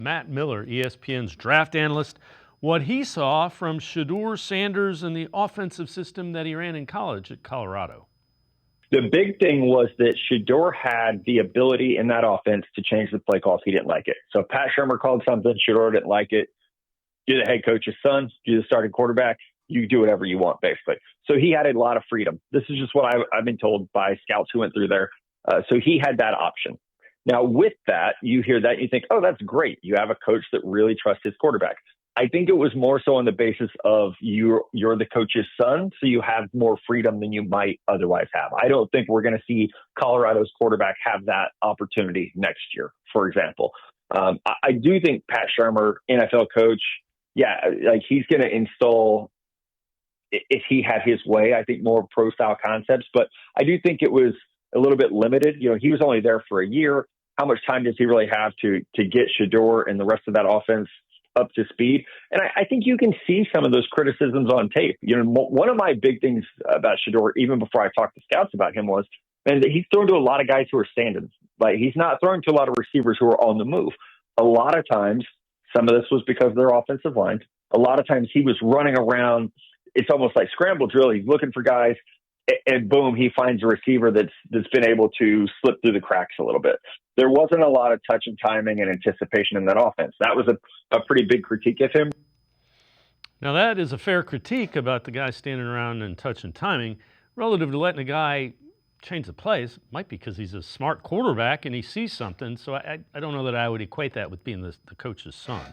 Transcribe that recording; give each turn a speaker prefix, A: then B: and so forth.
A: Matt Miller, ESPN's draft analyst, what he saw from Shedeur Sanders and the offensive system that he ran in college at Colorado.
B: The big thing was that Shedeur had the ability in that offense to change the play call if he didn't like it. So if Pat Shurmur called something, Shedeur didn't like it. You're the head coach's son, you're the starting quarterback, you do whatever you want, basically. So he had a lot of freedom. This is just what I've been told by scouts who went through there. So he had that option. Now, with that, you hear that, you think, oh, that's great. You have a coach that really trusts his quarterback. I think it was more so on the basis of you're the coach's son, so you have more freedom than you might otherwise have. I don't think we're going to see Colorado's quarterback have that opportunity next year, for example. I do think Pat Shurmur, NFL coach, like he's going to install, if he had his way, I think more pro-style concepts. But I do think it was a little bit limited. You know, he was only there for a year. How much time does he really have to get Shedeur and the rest of that offense up to speed? And I think you can see some of those criticisms on tape. You know, one of my big things about Shedeur, even before I talked to scouts about him, was, man, he's throwing to a lot of guys who are standing. Like, he's not throwing to a lot of receivers who are on the move. A lot of times, some of this was because of their offensive line. A lot of times he was running around. It's almost like scramble drill. He's looking for guys, and boom, he finds a receiver that's been able to slip through the cracks a little bit. There wasn't a lot of touch and timing and anticipation in that offense. That was a pretty big critique of him.
A: Now, that is a fair critique about the guy standing around and touch and timing relative to letting a guy change the plays. Might be because he's a smart quarterback and he sees something. So I don't know that I would equate that with being the coach's son.